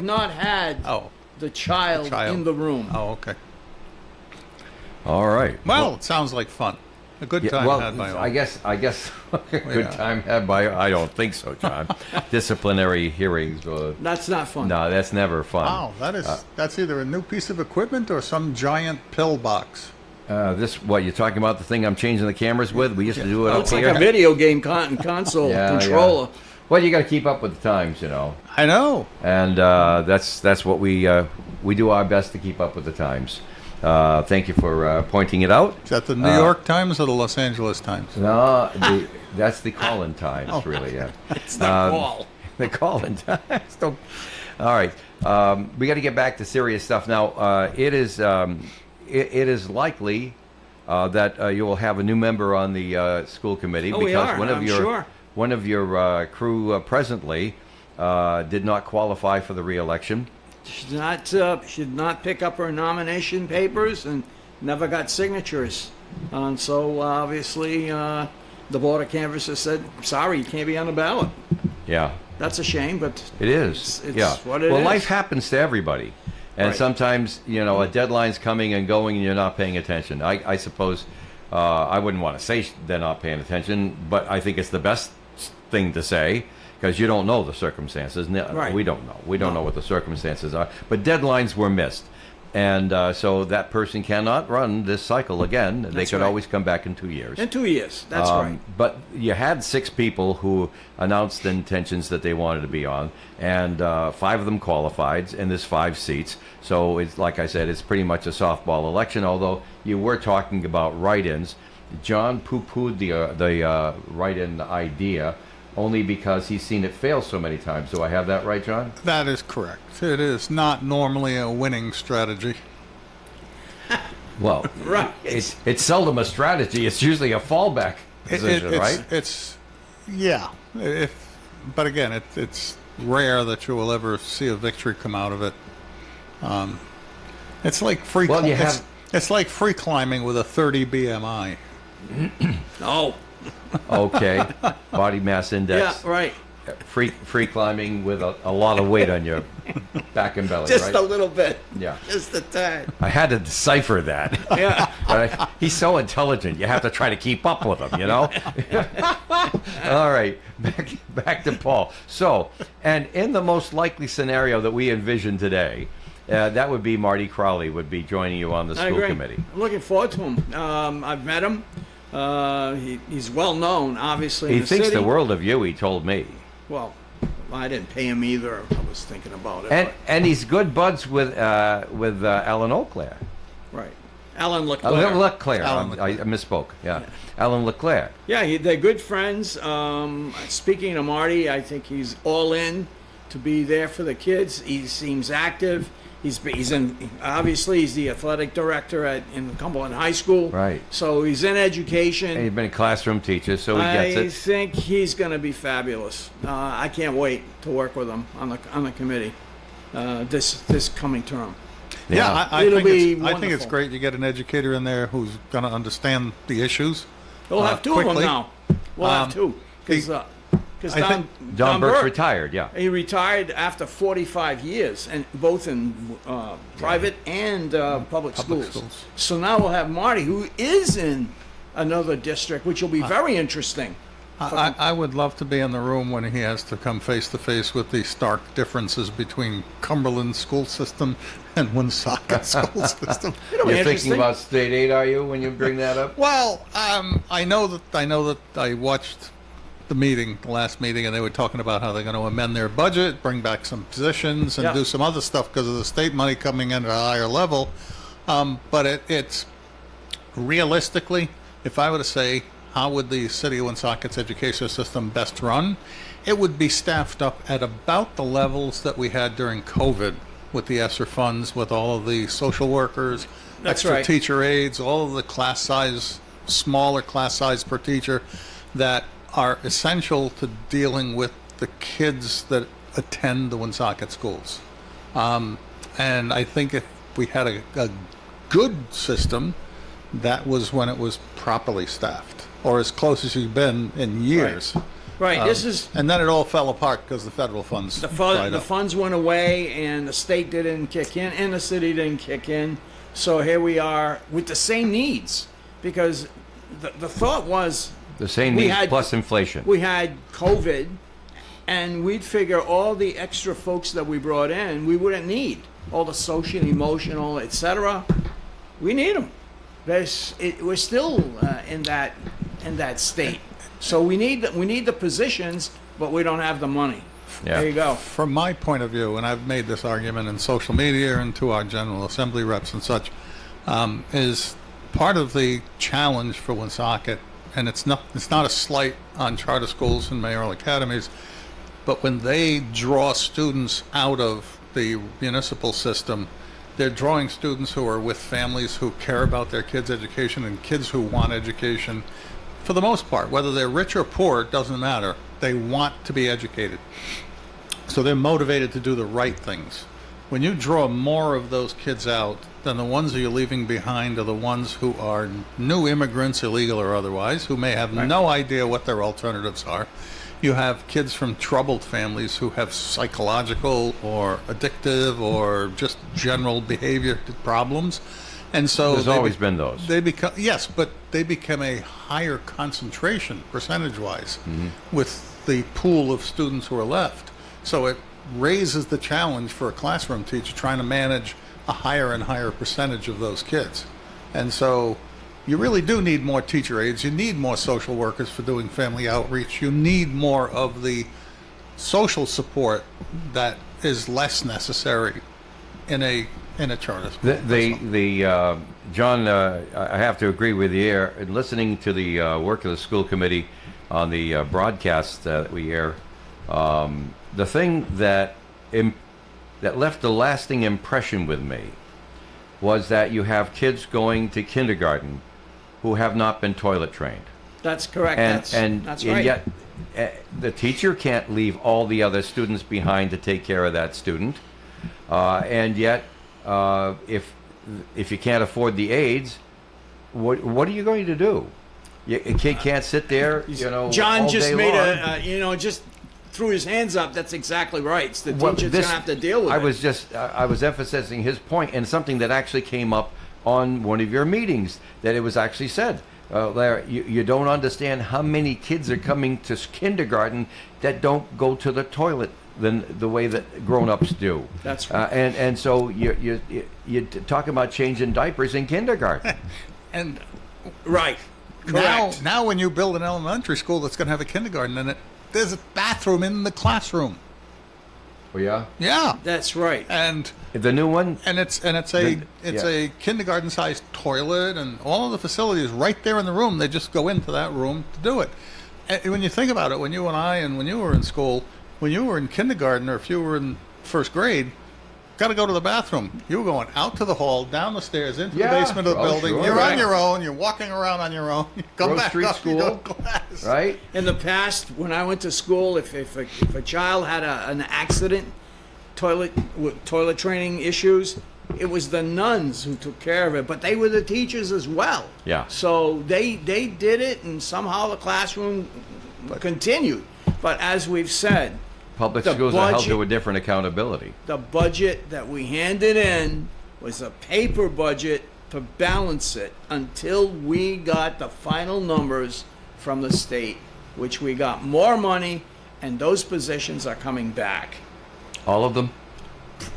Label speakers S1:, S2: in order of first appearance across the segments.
S1: not had
S2: Oh,
S1: the child in the room.
S2: oh, okay.
S3: All right.
S2: Well, it sounds like fun. A good
S3: Yeah,
S2: time
S3: well,
S2: had by all.
S3: I guess good
S2: Yeah.
S3: time had by. I don't think so, John. Disciplinary hearings.
S1: That's not fun.
S3: No, that's never fun.
S2: Wow, that's either a new piece of equipment or some giant pill box.
S3: What you're talking about? The thing I'm changing the cameras with? We used to do it up
S1: It's like
S3: here.
S1: a video game console
S3: Yeah,
S1: controller.
S3: yeah. Well, you got to keep up with the times, you know,
S2: I know.
S3: and that's what we do our best to keep up with the times. Thank you for pointing it out.
S2: Is that the New York Times or the Los Angeles Times?
S3: No, that's the call-in times, really. Yeah,
S1: It's the call.
S3: the call-in times. All right, we got to get back to serious stuff now. It is likely that you will have a new member on the school committee
S1: Oh,
S3: because
S1: we are, I'm sure.
S3: one of your crew presently did not qualify for the re-election.
S1: Should not pick up her nomination papers and never got signatures. And so obviously the Board of Canvassers said, sorry, you can't be on the ballot.
S3: Yeah,
S1: That's a shame, but
S3: it is.
S1: It's
S3: yeah.
S1: what it
S3: well,
S1: is.
S3: life happens to everybody. And
S1: Right.
S3: sometimes, a deadline's coming and going and you're not paying attention. I suppose I wouldn't want to say they're not paying attention, but I think it's the best thing to say because you don't know the circumstances.
S1: Right.
S3: We don't know. We don't know what the circumstances are. But deadlines were missed. And so that person cannot run this cycle again. They
S1: That's
S3: could
S1: right.
S3: always come back in 2 years.
S1: in 2 years. That's right.
S3: But you had 6 people who announced intentions that they wanted to be on, and 5 of them qualified, and there's 5 seats. So it's like I said, it's pretty much a softball election. Although you were talking about write-ins, John poo-pooed the write-in idea only because he's seen it fail so many times. Do I have that right, John?
S2: That is correct. It is not normally a winning strategy.
S3: Well,
S1: Right.
S3: it's seldom a strategy. It's usually a fallback position, right?
S2: Yeah. But again, it's rare that you will ever see a victory come out of it. It's like
S3: Well, you have-
S2: it's like free climbing with a 30 BMI.
S1: No.
S3: Okay, body mass index.
S1: Yeah, right.
S3: Free climbing with a lot of weight on your back and belly,
S1: Just
S3: right?
S1: a little bit.
S3: Yeah.
S1: Just a tad.
S3: I had to decipher that.
S1: Yeah.
S3: But he's so intelligent, you have to try to keep up with him, you know? All right, back to Paul. So, and in the most likely scenario that we envision today, that would be Marty Crowley would be joining you on the
S1: I
S3: school
S1: agree.
S3: committee.
S1: I'm looking forward to him. I've met him. He's well known, obviously.
S3: He
S1: in the
S3: thinks
S1: city.
S3: the world of you, he told me.
S1: Well, I didn't pay him either. I was thinking about it.
S3: And he's good buds with Alan Auclair.
S1: but- right. Alan Leclerc.
S3: Leclerc.
S2: Alan
S3: I misspoke. Yeah. Alan Leclerc.
S1: Yeah, they're good friends. Speaking of Marty, I think he's all in to be there for the kids. He seems active. He's obviously he's the athletic director in Cumberland High School.
S3: Right.
S1: So he's in education.
S3: And he's been a classroom teacher, so he gets
S1: I
S3: it.
S1: think he's going to be fabulous. I can't wait to work with him on the committee this coming term.
S2: Yeah, I
S1: It'll
S2: think
S1: be
S2: it's
S1: wonderful.
S2: great you get an educator in there who's going to understand the issues.
S1: We'll have 2 of them
S2: quickly.
S1: now. We'll have 2 because
S2: I think
S3: Don Burke's
S1: Burke,
S3: retired, yeah.
S1: he retired after 45 years, and both in private and public schools. So now we'll have Marty, who is in another district, which will be very interesting.
S2: I would love to be in the room when he has to come face to face with the stark differences between Cumberland's school system and Woonsocket school system.
S1: It'll be
S3: You're thinking
S1: interesting.
S3: about state aid, are you, when you bring that up?
S2: Well, I know that I watched the last meeting, and they were talking about how they're going to amend their budget, bring back some positions, and
S1: Yeah.
S2: do some other stuff because of the state money coming in at a higher level. But it's realistically, if I were to say, how would the city of Woonsocket's education system best run? It would be staffed up at about the levels that we had during COVID with the ESSER funds, with all of the social workers,
S1: That's
S2: extra
S1: right.
S2: teacher aides, all of the class size, smaller class size per teacher that are essential to dealing with the kids that attend the Woonsocket schools. And I think if we had a good system, that was when it was properly staffed, or as close as you've been in years.
S1: Right. This is
S2: And then it all fell apart because the federal funds dried
S1: the
S2: up.
S1: funds went away, and the state didn't kick in, and the city didn't kick in. So here we are with the same needs, because the thought was
S3: The same
S1: we
S3: needs
S1: had-
S3: plus inflation.
S1: we had COVID, and we'd figure all the extra folks that we brought in, we wouldn't need all the social, emotional, etc. We need them. We're still in that state. So we need the positions, but we don't have the money.
S3: Yeah.
S1: There you go.
S2: From my point of view, and I've made this argument in social media and to our General Assembly reps and such, is part of the challenge for Woonsocket, and it's not a slight on charter schools and mayoral academies, but when they draw students out of the municipal system, they're drawing students who are with families who care about their kids' education and kids who want education. For the most part, whether they're rich or poor, it doesn't matter. They want to be educated. So they're motivated to do the right things. When you draw more of those kids out, then the ones that you're leaving behind are the ones who are new immigrants, illegal or otherwise, who may have no idea what their alternatives are. You have kids from troubled families who have psychological or addictive or just general behavior problems. And so
S3: There's always been those.
S2: They become, yes, but they become a higher concentration percentage-wise with the pool of students who are left. So it raises the challenge for a classroom teacher trying to manage a higher and higher percentage of those kids. And so you really do need more teacher aides. You need more social workers for doing family outreach. You need more of the social support that is less necessary in a charter school.
S3: John, I have to agree with you here. In listening to the work of the school committee on the broadcast that we air, the thing that left a lasting impression with me was that you have kids going to kindergarten who have not been toilet trained.
S1: That's correct. That's right.
S3: And yet the teacher can't leave all the other students behind to take care of that student. And yet, if you can't afford the aides, what are you going to do? A kid can't sit there,
S1: John
S3: all
S1: just
S3: day
S1: made
S3: long.
S1: just threw his hands up. That's exactly right. It's the teacher's going to have to deal with it.
S3: I was emphasizing his point, and something that actually came up on one of your meetings, that it was actually said, Larry, you don't understand how many kids are coming to kindergarten that don't go to the toilet than the way that grown-ups do.
S1: That's right.
S3: And so you're talking about changing diapers in kindergarten.
S2: And
S1: Right. Correct.
S2: now when you build an elementary school that's going to have a kindergarten in it, there's a bathroom in the classroom.
S3: Oh yeah,
S2: Yeah.
S1: That's right.
S2: And
S3: the new one.
S2: it's
S3: Yeah.
S2: a kindergarten-sized toilet and all of the facilities right there in the room. They just go into that room to do it. And when you think about it, when you and I and when you were in school, when you were in kindergarten or if you were in first grade, got to go to the bathroom. You were going out to the hall, down the stairs, into
S3: Yeah.
S2: the basement of the
S3: Oh,
S2: building.
S3: sure.
S2: You're
S1: Right.
S2: on your own. You're walking around on your own. You come
S3: Grove
S2: back
S3: Street
S2: up, you go
S3: School.
S2: to class.
S3: Right?
S1: In the past, when I went to school, if a child had an accident, toilet training issues, it was the nuns who took care of it, but they were the teachers as well.
S3: Yeah.
S1: So they did it, and somehow the classroom continued. But as we've said,
S3: Public
S1: The
S3: schools are held
S1: budget-
S3: to a different accountability.
S1: the budget that we handed in was a paper budget to balance it until we got the final numbers from the state, which we got more money, and those positions are coming back.
S3: All of them.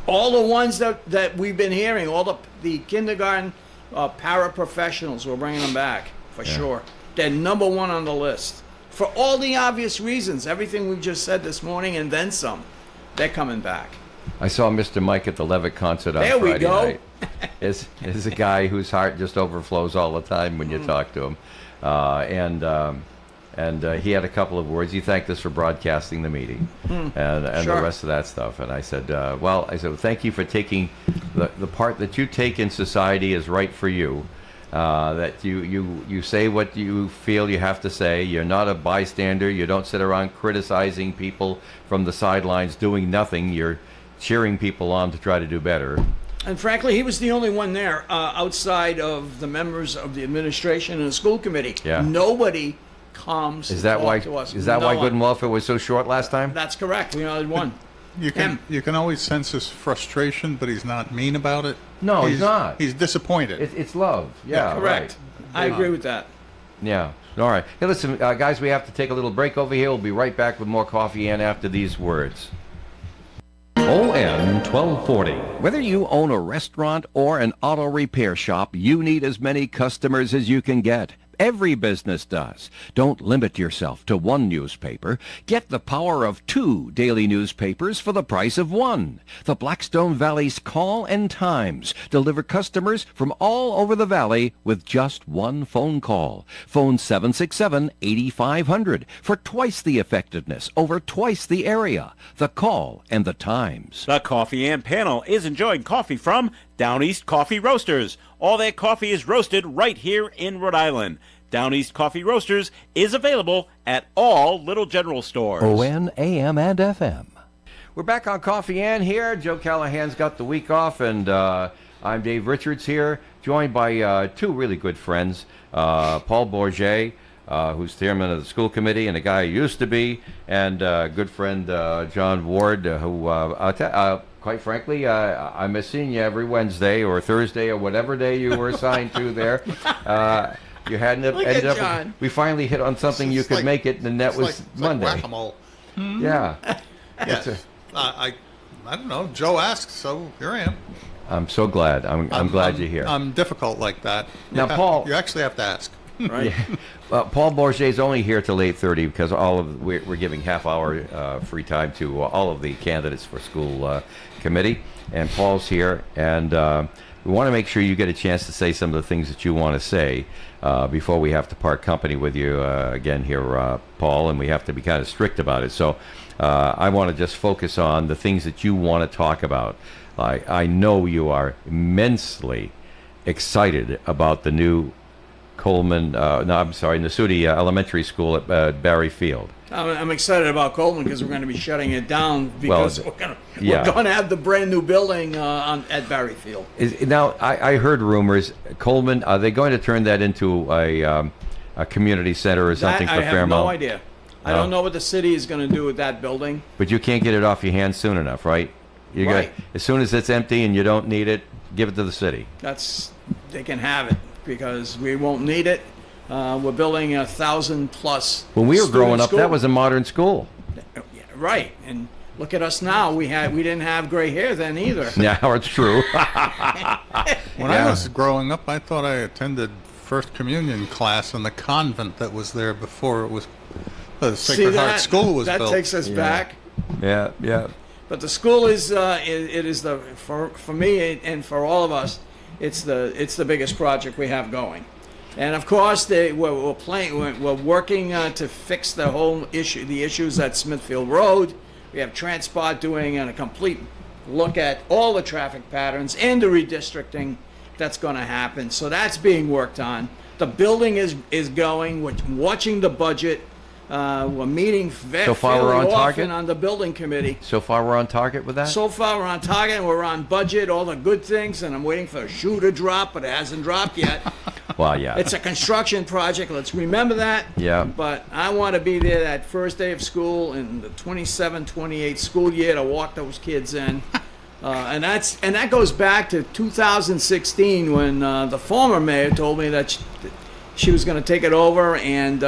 S1: All the ones that we've been hearing, all the kindergarten paraprofessionals, we're bringing them back for sure. They're number one on the list for all the obvious reasons. Everything we've just said this morning and then some. They're coming back.
S3: I saw Mr. Mike at the Levitt concert on
S1: There we
S3: Friday
S1: go.
S3: night. Is a guy whose heart just overflows all the time when you talk to him, and he had a couple of words. He thanked us for broadcasting the meeting and
S1: Sure.
S3: the rest of that stuff. And I said, thank you for taking the part that you take in society is right for you. That you say what you feel you have to say. You're not a bystander. You don't sit around criticizing people from the sidelines doing nothing. You're cheering people on to try to do better.
S1: And frankly, he was the only one there outside of the members of the administration and the school committee.
S3: Yeah.
S1: Nobody comes
S3: Is
S1: to
S3: that
S1: talk
S3: why?
S1: to us.
S3: Is that why
S1: No
S3: Good and
S1: one.
S3: Welfare was so short last time?
S1: That's correct. We only had one.
S2: You can always sense his frustration, but he's not mean about it.
S3: No, he's not.
S2: He's disappointed.
S3: It's love. Yeah,
S1: Correct.
S3: right.
S1: I agree with that.
S3: Yeah. All right. Hey, listen, guys, we have to take a little break over here. We'll be right back with more Coffee and after these words.
S4: OM 1240.
S5: Whether you own a restaurant or an auto repair shop, you need as many customers as you can get. Every business does. Don't limit yourself to one newspaper. Get the power of 2 daily newspapers for the price of 1. The Blackstone Valley's Call and Times deliver customers from all over the valley with just one phone call. Phone 767-8500 for twice the effectiveness over twice the area. The Call and the Times.
S6: The Coffee and Panel is enjoying coffee from Down East Coffee Roasters. All their coffee is roasted right here in Rhode Island. Down East Coffee Roasters is available at all Little General stores.
S5: ON, AM, and FM.
S3: We're back on Coffee and here. Joe Callahan's got the week off, and I'm Dave Richards here, joined by 2 really good friends, Paul Bourget, who's chairman of the school committee and a guy who used to be, and good friend John Ward, who, quite frankly, I miss seeing you every Wednesday or Thursday or whatever day you were assigned to there. You hadn't
S1: Look
S3: ended
S1: at
S3: up.
S1: John.
S3: We finally hit on something you
S2: It's
S3: could
S2: like-
S3: make it, and that was
S2: It's
S3: Monday.
S2: like whack-a-mole.
S3: Yeah.
S2: Yes. I don't know. Joe asked, so here I am.
S3: I'm so glad. I'm glad you're here.
S2: I'm difficult like that.
S3: Now, Paul-
S2: you actually have to ask.
S1: Right.
S3: Paul Bourget is only here till 8:30 because we're giving half-hour free time to all of the candidates for school committee, and Paul's here, and we want to make sure you get a chance to say some of the things that you want to say before we have to part company with you again here, Paul, and we have to be kind of strict about it. So I want to just focus on the things that you want to talk about. I know you are immensely excited about the new Nasuti Elementary School at Barry Field.
S1: I'm excited about Coleman because we're going to be shutting it down because
S3: Well,
S1: we're going to have the brand new building at Barry Field.
S3: Now, I heard rumors, Coleman, are they going to turn that into a community center or something
S1: That
S3: for
S1: I have
S3: Fairmount?
S1: no idea. I
S3: No.
S1: don't know what the city is going to do with that building.
S3: But you can't get it off your hands soon enough, right? You
S1: Right.
S3: as soon as it's empty and you don't need it, give it to the city.
S1: They can have it because we won't need it. We're building 1,000+
S3: When we were
S1: student
S3: growing up,
S1: school.
S3: that was a modern school.
S1: Yeah, right. And look at us now. We didn't have gray hair then either.
S3: Now it's true.
S2: When I was growing up, I thought I attended First Communion class in the convent that was there before it was the Sacred Heart School was
S1: that
S2: built.
S1: takes us back.
S3: yeah.
S1: But the school is it is for me and for all of us, it's the biggest project we have going. And of course, we're working to fix the whole issue, the issues at Smithfield Road. We have Transport doing a complete look at all the traffic patterns and the redistricting that's going to happen. So that's being worked on. The building is going. We're watching the budget. We're meeting
S3: So far
S1: fairly
S3: we're on
S1: often
S3: target?
S1: on the building committee.
S3: So far we're on target with that?
S1: So far, we're on target, and we're on budget, all the good things, and I'm waiting for a shoe to drop, but it hasn't dropped yet.
S3: Well, yeah.
S1: It's a construction project, let's remember that.
S3: Yeah.
S1: But I want to be there that first day of school in the 27-28 school year to walk those kids in. And that goes back to 2016 when the former mayor told me that she was going to take it over and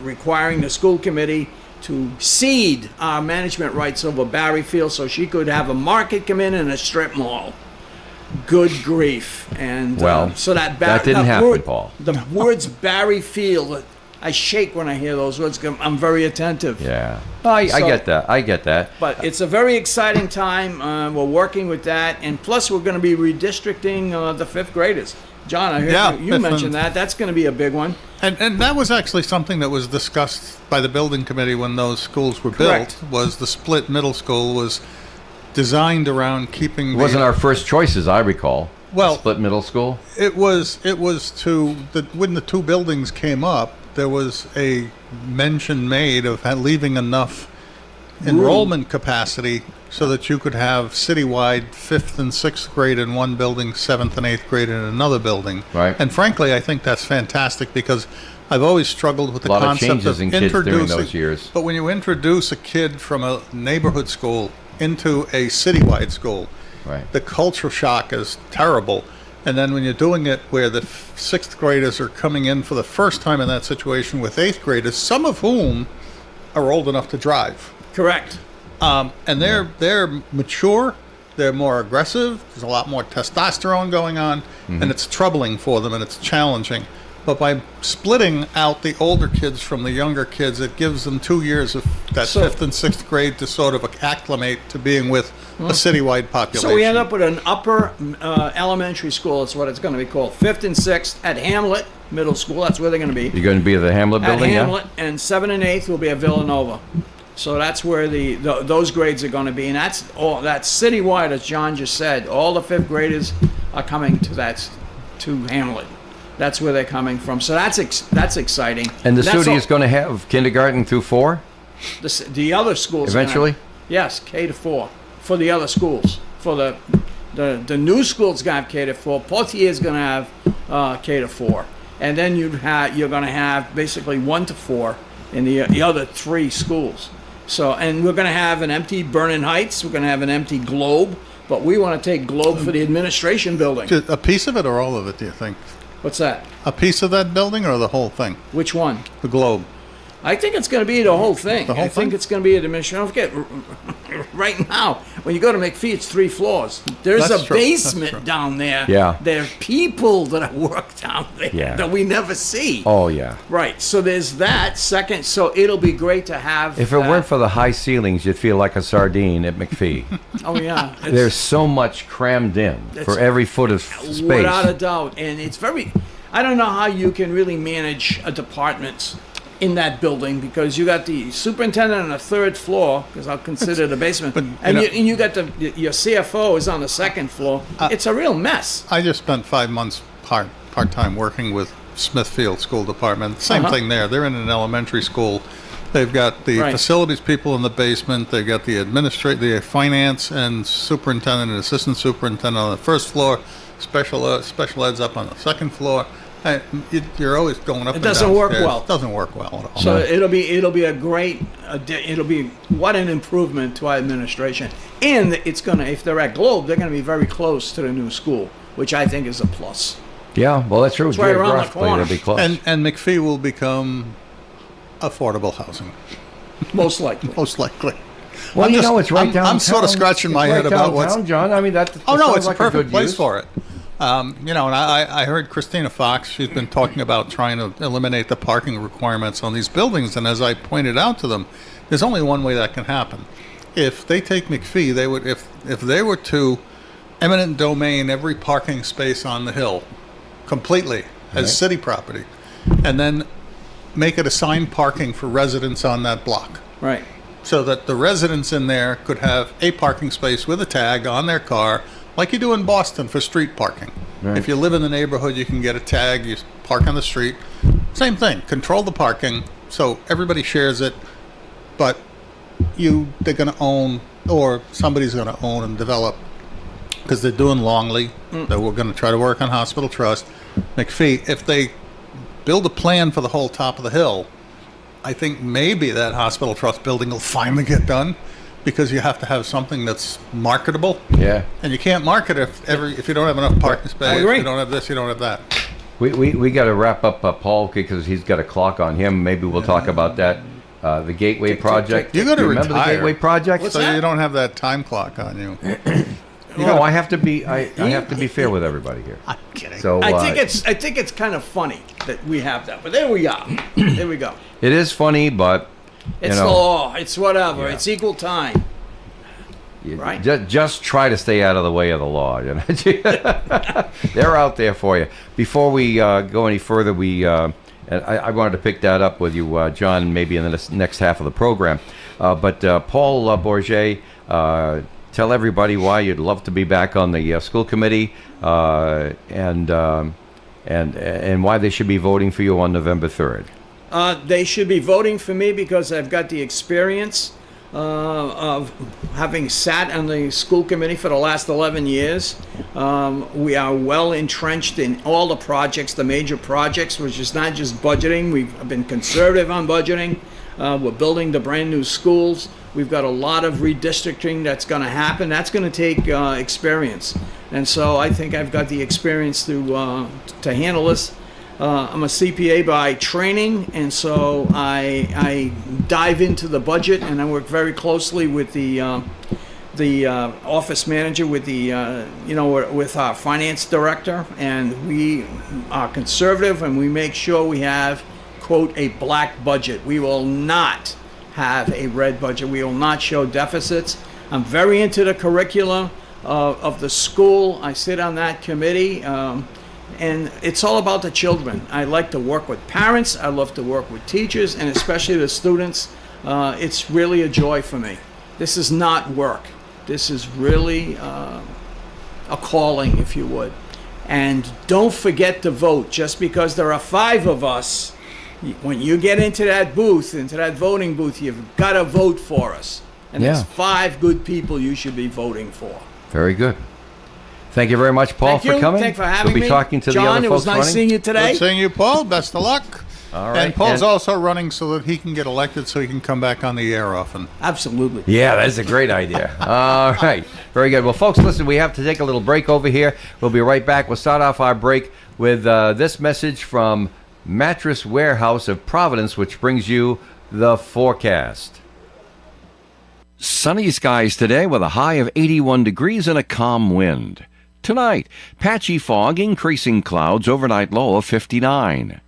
S1: requiring the school committee to cede our management rights over Barry Field so she could have a market come in and a strip mall. Good grief. And
S3: Well,
S1: so that
S3: didn't happen, Paul.
S1: The words Barry Field, I shake when I hear those words. I'm very attentive.
S3: Yeah. I
S1: So-
S3: get that. I get that.
S1: But it's a very exciting time. We're working with that. And plus, we're going to be redistricting the fifth graders. John, I heard
S2: Yeah,
S1: you
S2: fifth
S1: mentioned
S2: and-
S1: that. That's going to be a big one.
S2: And that was actually something that was discussed by the building committee when those schools were
S1: Correct.
S2: built. Was the split middle school was designed around keeping
S3: It wasn't our first choice, as I recall.
S2: Well-
S3: Split middle school.
S2: It was to when the 2 buildings came up, there was a mention made of leaving enough enrollment capacity so that you could have citywide 5th and 6th grade in one building, 7th and 8th grade in another building.
S3: Right.
S2: And frankly, I think that's fantastic because I've always struggled with the
S3: A lot of
S2: concept
S3: changes in kids during
S2: introducing
S3: those years.
S2: But when you introduce a kid from a neighborhood school into a citywide school,
S3: Right.
S2: the culture shock is terrible. And then when you're doing it where the sixth graders are coming in for the first time in that situation with eighth graders, some of whom are old enough to drive.
S1: Correct.
S2: And they're mature, they're more aggressive, there's a lot more testosterone going on, and it's troubling for them and it's challenging. But by splitting out the older kids from the younger kids, it gives them 2 years of that fifth and sixth grade to sort of acclimate to being with a citywide population.
S1: So we end up with an upper elementary school. That's what it's going to be called. 5th and 6th at Hamlet Middle School. That's where they're going to be.
S3: You're going to be at the Hamlet
S1: At
S3: building,
S1: Hamlet, and 7 and 8th will be at Villanova. So that's where those grades are going to be, and that's citywide, as John just said. All the 5th graders are coming to Hamlet. That's where they're coming from. So that's exciting.
S3: And the
S1: That's
S3: city
S1: all-
S3: is going to have kindergarten through 4
S1: the other schools are gonna-
S3: eventually?
S1: yes, K to 4 for the other schools. For the new schools gonna have K to 4. Portier is gonna have K to 4, and then you're gonna have basically 1 to 4 in the other 3 schools. So, and we're gonna have an empty Vernon Heights. We're gonna have an empty Globe, but we want to take Globe for the administration building.
S2: Just a piece of it or all of it, do you think?
S1: What's that?
S2: A piece of that building or the whole thing?
S1: Which one?
S2: The Globe.
S1: I think it's going to be the whole thing.
S2: The whole
S1: I think
S2: thing?
S1: it's going to be an administration. Don't forget, right now, when you go to McPhee, it's 3 floors. There's
S2: That's
S1: a
S2: true. That's
S1: basement
S2: true.
S1: down there.
S3: Yeah.
S1: There are people that work down there
S3: Yeah.
S1: that we never see.
S3: Oh, yeah.
S1: Right. So there's that. Second, so it'll be great to have.
S3: If it weren't for the high ceilings, you'd feel like a sardine at McPhee.
S1: Oh, yeah. It's-
S3: There's so much crammed in for every foot of space.
S1: Without a doubt. And it's very. I don't know how you can really manage a department in that building, because you got the superintendent on the 3rd floor, because I'll consider the basement,
S2: But,
S1: and
S2: you know-
S1: you got your CFO is on the 2nd floor. It's a real mess.
S2: I just spent 5 months part-time working with Smithfield School Department. Same thing there. They're in an elementary school. They've got the
S1: Right.
S2: facilities people in the basement. They've got the the finance and superintendent and assistant superintendent on the 1st floor. Special ed's up on the 2nd floor. You're always going up.
S1: It
S2: and
S1: doesn't work
S2: downstairs.
S1: well.
S2: It doesn't work well at all.
S1: So it'll be a great. It'll be what an improvement to our administration, and it's gonna. If they're at Globe, they're gonna be very close to the new school, which I think is a plus.
S3: Yeah, well, that's true.
S1: It's right around the
S3: Geographically,
S1: corner.
S3: it'll be close.
S2: And McPhee will become affordable housing,
S1: Most likely.
S2: most likely.
S3: well,
S2: I'm
S3: you
S2: just-
S3: know, it's right
S2: I'm
S3: downtown.
S2: sort of scratching
S3: It's
S2: my
S3: right
S2: head about what's.
S3: downtown, John. I mean, that.
S2: Oh no,
S3: sounds
S2: it's
S3: like
S2: a perfect
S3: good
S2: place
S3: use.
S2: for it. And I heard Christina Fox. She's been talking about trying to eliminate the parking requirements on these buildings. And as I pointed out to them, there's only one way that can happen. If they take McPhee, they would if they were to eminent domain every parking space on the hill completely as city property, and then make it assigned parking for residents on that block,
S1: Right.
S2: so that the residents in there could have a parking space with a tag on their car, like you do in Boston for street parking.
S3: Right.
S2: If you live in the neighborhood, you can get a tag, you park on the street. Same thing, control the parking so everybody shares it, but they're going to own, or somebody's going to own and develop, because they're doing Longley, that we're going to try to work on Hospital Trust. McPhee, if they build a plan for the whole top of the hill, I think maybe that Hospital Trust building will finally get done, because you have to have something that's marketable.
S3: Yeah.
S2: And you can't market if you don't have enough parking space,
S1: agree.
S2: you don't have this, you don't have that.
S3: We got to wrap up Paul, because he's got a clock on him. Maybe we'll talk about that. The Gateway
S1: tick,
S3: Project.
S2: tick. You gotta
S3: Do remember
S2: retire.
S3: the Gateway Project?
S1: What's
S2: So
S1: that?
S2: you don't have that time clock on you.
S3: You know, I have to be fair with everybody here.
S2: I'm kidding.
S3: So
S1: I think it's kind of funny that we have that, but there we are. There we go.
S3: it is funny, but
S1: It's
S3: you
S1: the
S3: know,
S1: law. It's whatever.
S3: Yeah.
S1: It's equal time. Right.
S3: Just try to stay out of the way of the law. You know? They're out there for you. Before we go any further, and I wanted to pick that up with you, John, maybe in the next half of the program. But Paul Bourget, tell everybody why you'd love to be back on the school committee, and why they should be voting for you on November 3rd.
S1: They should be voting for me because I've got the experience. of having sat on the school committee for the last 11 years. We are well entrenched in all the projects, the major projects, which is not just budgeting. We've been conservative on budgeting. We're building the brand new schools. We've got a lot of redistricting that's going to happen. That's going to take experience. And so I think I've got the experience to handle this. I'm a CPA by training, and so I dive into the budget, and I work very closely with the office manager, with with our finance director, and we are conservative, and we make sure we have, quote, a black budget. We will not have a red budget. We will not show deficits. I'm very into the curriculum of the school. I sit on that committee. And it's all about the children. I like to work with parents. I love to work with teachers, and especially the students. It's really a joy for me. This is not work. This is really a calling, if you would. And don't forget to vote. Just because there are 5 of us, when you get into that booth, into that voting booth, you've got to vote for us. And there's 5 good people you should be voting for.
S3: Very good. Thank you very much, Paul, for coming.
S1: Thank you for having me.
S3: We'll be talking to
S1: John,
S3: the other
S1: it
S3: folks
S1: was nice
S3: running.
S1: seeing you today.
S2: Good seeing you, Paul. Best of luck.
S3: All right.
S2: And Paul's also running so that he can get elected so he can come back on the air often.
S1: Absolutely.
S3: Yeah, that's a great idea. All right. Very good. Well, folks, listen, we have to take a little break over here. We'll be right back. We'll start off our break with this message from Mattress Warehouse of Providence, which brings you the forecast.
S5: Sunny skies today with a high of 81 degrees and a calm wind. Tonight, patchy fog, increasing clouds, overnight low of 59.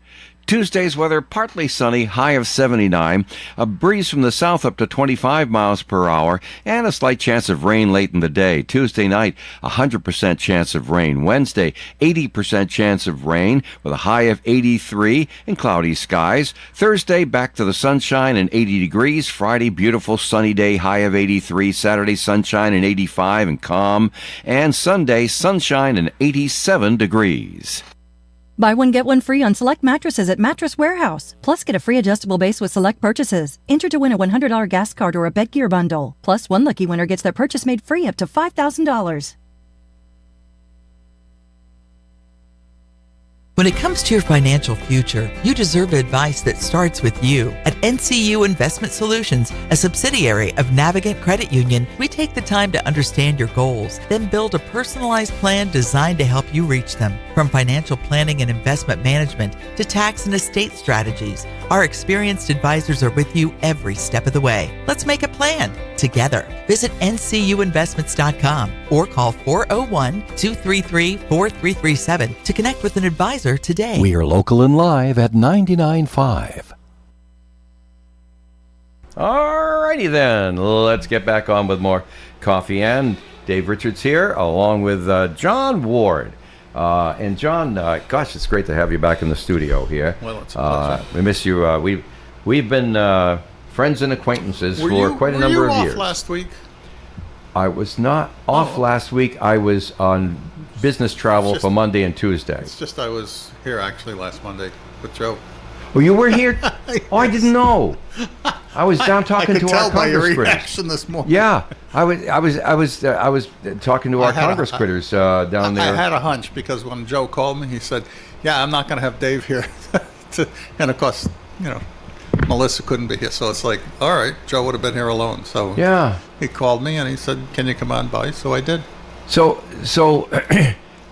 S5: Tuesday's weather, partly sunny, high of 79, a breeze from the south up to 25 miles per hour, and a slight chance of rain late in the day. Tuesday night, 100% chance of rain. Wednesday, 80% chance of rain with a high of 83 and cloudy skies. Thursday, back to the sunshine and 80 degrees. Friday, beautiful sunny day, high of 83. Saturday, sunshine and 85 and calm. And Sunday, sunshine and 87 degrees.
S4: Buy one, get one free on select mattresses at Mattress Warehouse. Plus, get a free adjustable base with select purchases. Enter to win a $100 gas card or a bed gear bundle. Plus, one lucky winner gets their purchase made free up to $5,000.
S7: When it comes to your financial future, you deserve advice that starts with you. At NCU Investment Solutions, a subsidiary of Navigant Credit Union, we take the time to understand your goals, then build a personalized plan designed to help you reach them. From financial planning and investment management to tax and estate strategies, our experienced advisors are with you every step of the way. Let's make a plan together. Visit ncuinvestments.com or call 401-233-4337 to connect with an advisor today.
S5: We are local and live at 99.5.
S3: All righty then. Let's get back on with more coffee. And Dave Richards here, along with John Ward. And John, gosh, it's great to have you back in the studio here.
S2: Well, it's a pleasure.
S3: We miss you. We've been friends and acquaintances for quite a number of years.
S2: Were you off last week?
S3: I was not off last week. I was on business travel for Monday and Tuesday.
S2: It's just I was here actually last Monday with Joe.
S3: Oh, you were here? Oh, I didn't know. I was down talking to our
S2: I could tell by your
S3: Congress critters.
S2: reaction this morning.
S3: Yeah, I was talking to our Congress critters down there.
S2: I had a hunch because when Joe called me, he said, "Yeah, I'm not going to have Dave here," and of course, Melissa couldn't be here, so it's like, all right, Joe would have been here alone. So
S3: Yeah.
S2: he called me and he said, "Can you come on by?" So I did.
S3: So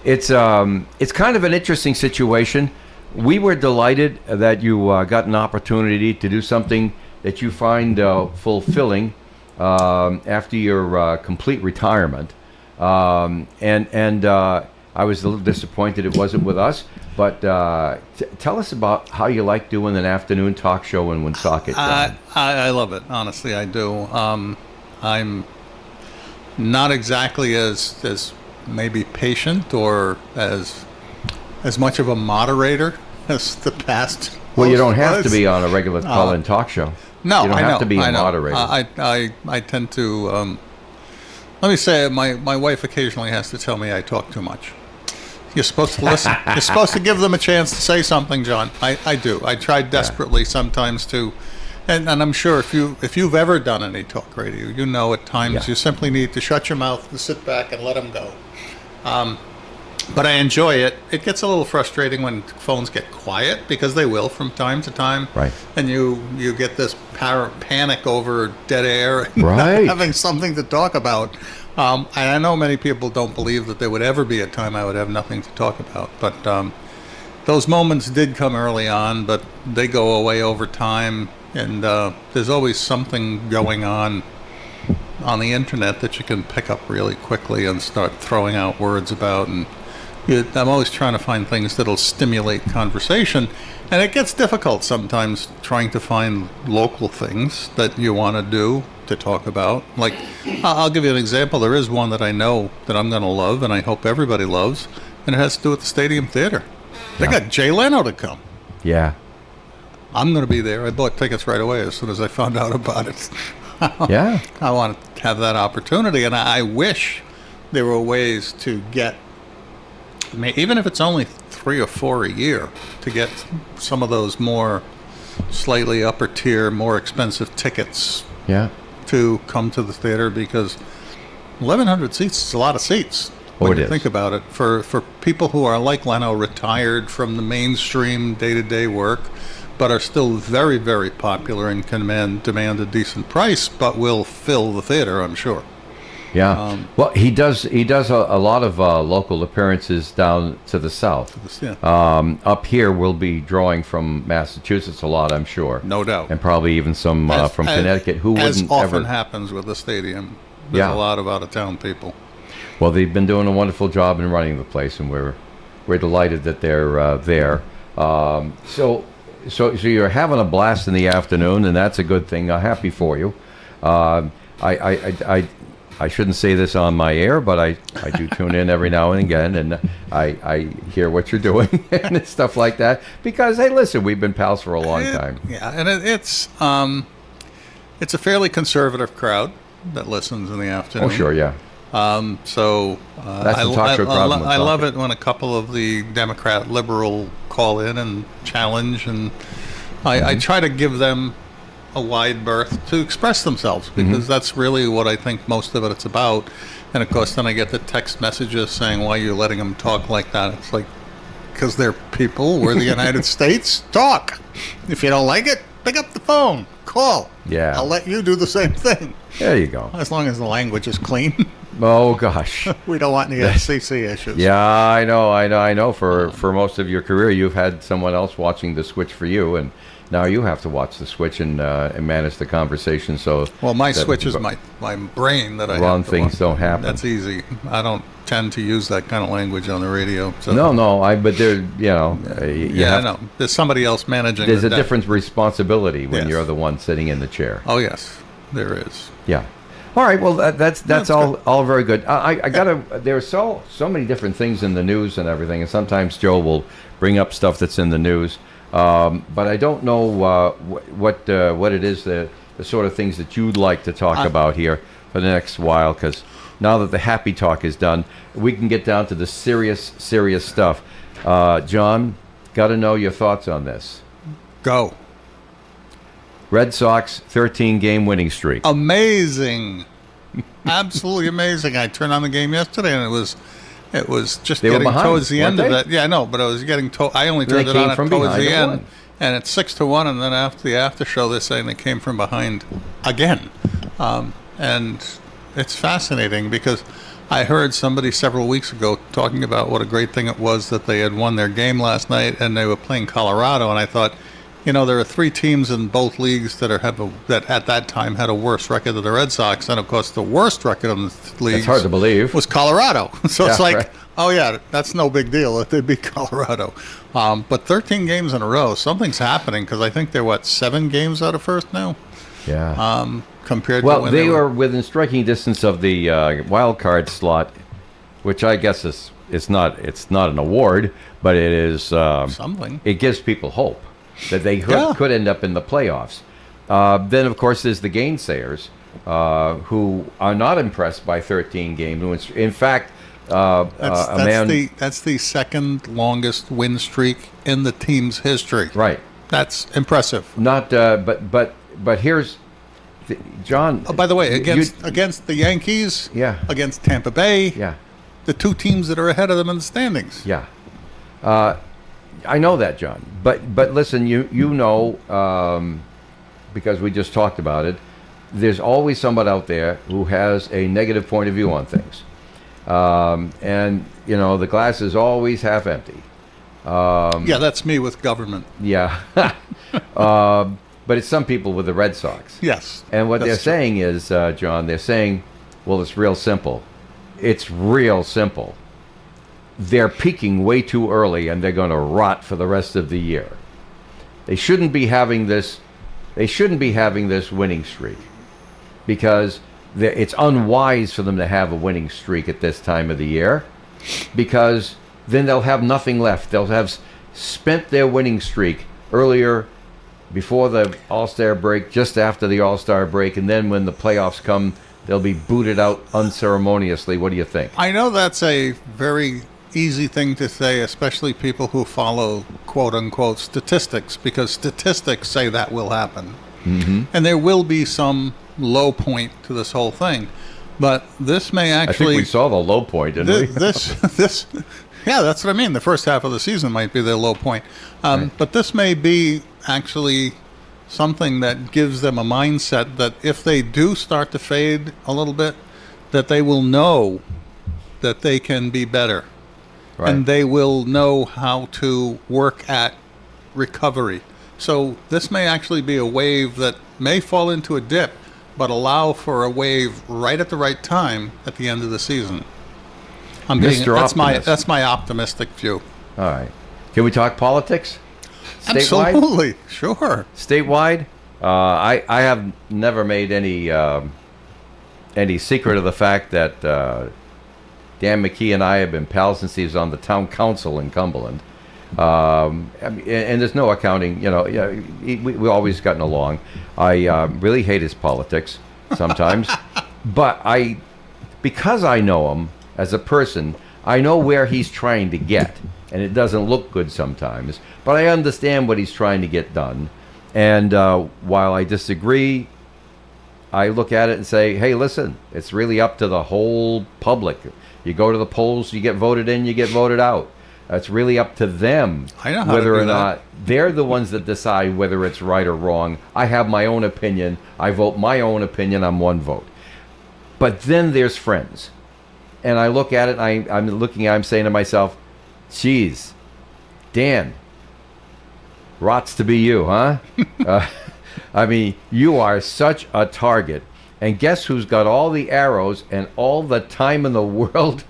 S3: it's kind of an interesting situation. We were delighted that you got an opportunity to do something that you find fulfilling after your complete retirement. And I was a little disappointed it wasn't with us. But tell us about how you like doing an afternoon talk show in Woonsocket.
S2: I love it. Honestly, I do. I'm not exactly as maybe patient or as much of a moderator as the past.
S3: Well, you don't have
S2: was.
S3: to be on a regular call-in talk show.
S2: No,
S3: you don't
S2: I
S3: have
S2: know,
S3: to be
S2: I
S3: a
S2: know.
S3: moderator.
S2: I tend to. Let me say, my wife occasionally has to tell me I talk too much. You're supposed to listen. You're supposed to give them a chance to say something, John. I do. I try desperately sometimes to And I'm sure if you've ever done any talk radio, you know at times you simply need to shut your mouth and sit back and let them go. But I enjoy it. It gets a little frustrating when phones get quiet, because they will from time to time.
S3: Right.
S2: And you get this panic over dead air and
S3: Right.
S2: not having something to talk about. And I know many people don't believe that there would ever be a time I would have nothing to talk about. But those moments did come early on, but they go away over time. And there's always something going on the internet that you can pick up really quickly and start throwing out words about. And I'm always trying to find things that'll stimulate conversation. And it gets difficult sometimes trying to find local things that you want to do to talk about. Like, I'll give you an example. There is one that I know that I'm going to love, and I hope everybody loves, and it has to do with the Stadium Theater. They got Jay Leno to come.
S3: Yeah.
S2: I'm going to be there. I bought tickets right away as soon as I found out about it.
S3: Yeah.
S2: I want to have that opportunity, and I wish there were ways to get, even if it's only 3 or 4 a year, to get some of those more slightly upper tier, more expensive tickets
S3: Yeah.
S2: to come to the theater, because 1,100 seats is a lot of seats.
S3: Oh,
S2: When
S3: it
S2: you
S3: is.
S2: think about it, for people who are like Leno, retired from the mainstream day-to-day work, but are still very, very popular and can demand a decent price, but will fill the theater, I'm sure.
S3: Yeah. Well, he does a lot of local appearances down to the south.
S2: Yeah.
S3: Up here, we'll be drawing from Massachusetts a lot, I'm sure.
S2: No doubt.
S3: And probably even some from Connecticut, who
S2: as
S3: wouldn't
S2: often
S3: ever.
S2: happens with the stadium. There's
S3: Yeah.
S2: a lot of out-of-town people.
S3: Well, they've been doing a wonderful job in running the place, and we're delighted that they're there. So you're having a blast in the afternoon, and that's a good thing. I'm happy for you. I shouldn't say this on my air, but I do tune in every now and again, and I hear what you're doing and stuff like that. Because, hey, listen, we've been pals for a long time.
S2: Yeah, and it's a fairly conservative crowd that listens in the afternoon.
S3: Oh, sure, yeah.
S2: So
S3: That's the talk show crowd when
S2: I love
S3: talking.
S2: it when a couple of the Democrat liberal call in and challenge, and I try to give them a wide berth to express themselves, because that's really what I think most of it's about. And of course, then I get the text messages saying, "Why are you letting them talk like that?" It's like, because they're people. We're the United States. Talk. If you don't like it, pick up the phone. Call.
S3: Yeah.
S2: I'll let you do the same thing.
S3: There you go.
S2: As long as the language is clean.
S3: Oh, gosh.
S2: We don't want any FCC issues.
S3: Yeah, I know. For most of your career, you've had someone else watching the switch for you, and now you have to watch the switch and manage the conversation. So,
S2: Well, my
S3: that
S2: switch is my brain that I
S3: wrong
S2: have to
S3: things
S2: watch.
S3: don't happen.
S2: That's easy. I don't tend to use that kind of language on the radio. So.
S3: No, but there, you
S2: Yeah, I
S3: have,
S2: know. There's somebody else managing.
S3: there's
S2: the
S3: a
S2: deck.
S3: different responsibility when
S2: Yes.
S3: you're the one sitting in the chair.
S2: Oh yes, there is.
S3: Yeah. All right. Well, that's
S2: all
S3: all very good. I gotta. There are so many different things in the news and everything, and sometimes Joe will bring up stuff that's in the news, but I don't know what it is, the sort of things that you'd like to talk about here for the next while, because now that the happy talk is done, we can get down to the serious stuff. John, got to know your thoughts on this.
S2: Go.
S3: Red Sox 13-game winning streak.
S2: Amazing. Absolutely amazing. I turned on the game yesterday, and it was just
S3: They were
S2: getting
S3: behind,
S2: towards the end
S3: weren't
S2: of
S3: they?
S2: it. Yeah, I know, but I was getting I only turned
S3: They
S2: it
S3: came
S2: on at
S3: from
S2: towards
S3: behind
S2: the
S3: and
S2: end,
S3: won.
S2: and it's 6-1. And then after the after show, they're saying they came from behind again, and it's fascinating because I heard somebody several weeks ago talking about what a great thing it was that they had won their game last night, and they were playing Colorado, and I thought, there are 3 teams in both leagues that that at that time had a worse record than the Red Sox, and of course the worst record in the league
S3: It's hard to believe.
S2: was Colorado. So it's
S3: Yeah,
S2: like,
S3: right.
S2: oh yeah, that's no big deal if they beat Colorado. But 13 games in a row, something's happening, because I think they're 7 games out of first now.
S3: Yeah.
S2: Compared
S3: Well,
S2: to when
S3: they were within striking distance of the wild card slot, which I guess it's not an award, but it is
S2: something.
S3: It gives people hope that they
S2: Yeah.
S3: could end up in the playoffs. Then, of course, there's the gainsayers who are not impressed by 13 games. In fact,
S2: That's the second longest win streak in the team's history.
S3: right.
S2: That's impressive.
S3: Not, but but here's John.
S2: Oh, by the way,
S3: you-
S2: against the Yankees,
S3: Yeah.
S2: against Tampa Bay,
S3: yeah,
S2: the two teams that are ahead of them in the standings.
S3: yeah. I know that, John. But listen, you know, because we just talked about it. There's always somebody out there who has a negative point of view on things, and you know the glass is always half empty.
S2: Yeah, that's me with government.
S3: Yeah, but it's some people with the Red Sox.
S2: Yes.
S3: And what
S2: that's
S3: they're
S2: true.
S3: saying is, John, they're saying, well, it's real simple. It's real simple. They're peaking way too early, and they're going to rot for the rest of the year. They shouldn't be having this. They shouldn't be having this winning streak, because it's unwise for them to have a winning streak at this time of the year, because then they'll have nothing left. They'll have spent their winning streak earlier, before the All-Star break, just after the All-Star break, and then when the playoffs come, they'll be booted out unceremoniously. What do you think?
S2: I know that's a very easy thing to say, especially people who follow quote-unquote statistics, because statistics say that will happen. Mm-hmm. And there will be some low point to this whole thing. But this may actually...
S3: I think we saw the low point, didn't we?
S2: This, yeah, that's what I mean. The first half of the season might be their low point.
S3: Right.
S2: But this may be actually something that gives them a mindset that if they do start to fade a little bit, that they will know that they can be better.
S3: Right.
S2: And they will know how to work at recovery. So this may actually be a wave that may fall into a dip, but allow for a wave right at the right time at the end of the season.
S3: Mr. Optimist.
S2: That's my optimistic view.
S3: All right. Can we talk politics? Statewide?
S2: Absolutely, sure.
S3: Statewide? I have never made any secret of the fact that Dan McKee and I have been pals since he was on the town council in Cumberland. And there's no accounting, you know, we always gotten along. I really hate his politics sometimes, but because I know him as a person, I know where he's trying to get, and it doesn't look good sometimes, but I understand what he's trying to get done. And while I disagree, I look at it and say, hey, listen, it's really up to the whole public. You go to the polls, you get voted in, you get voted out. It's really up to them
S2: I know how
S3: whether
S2: to do
S3: or not they're the ones that decide whether it's right or wrong. I have my own opinion. I vote my own opinion on one vote. But then there's friends. And I look at it, and I'm saying to myself, geez, Dan, rots to be you, huh? I mean, you are such a target. And guess who's got all the arrows and all the time in the world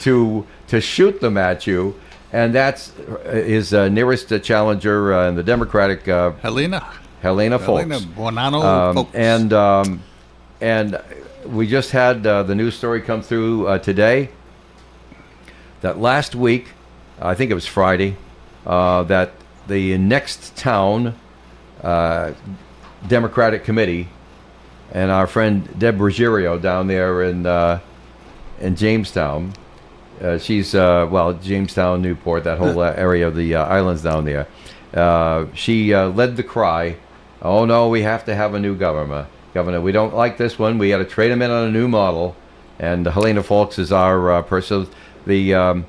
S3: to shoot them at you? And that's his nearest challenger in the Democratic,
S2: Helena
S3: Folks.
S2: Bonanno Folks.
S3: And we just had the news story come through today that last week, I think it was Friday, that the next town Democratic committee and our friend Deb Ruggiero down there in Jamestown, she's Jamestown, Newport, that whole area of the islands down there. She led the cry, "Oh no, we have to have a new governor. We don't like this one. We got to trade him in on a new model." And Helena Folks is our person. The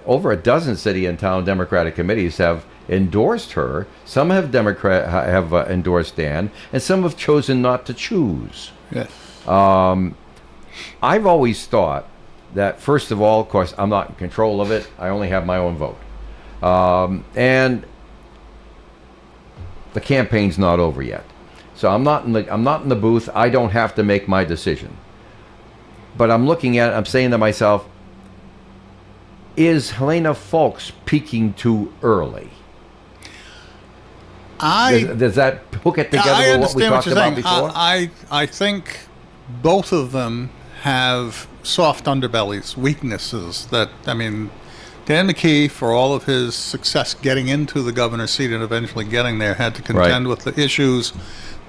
S3: over a dozen city and town Democratic committees have endorsed her. Some have endorsed Dan, and some have chosen not to choose.
S2: Yes.
S3: I've always thought that, first of all, of course, I'm not in control of it. I only have my own vote. And the campaign's not over yet. So I'm not in the booth. I don't have to make my decision. But I'm looking at it, I'm saying to myself, is Helena Folks peaking too early? Does that hook it together
S2: I
S3: with what we
S2: understand
S3: talked
S2: you're
S3: about
S2: saying.
S3: before?
S2: I think both of them have soft underbellies, weaknesses that, I mean, Dan McKee, for all of his success getting into the governor's seat and eventually getting there, had to contend with the issues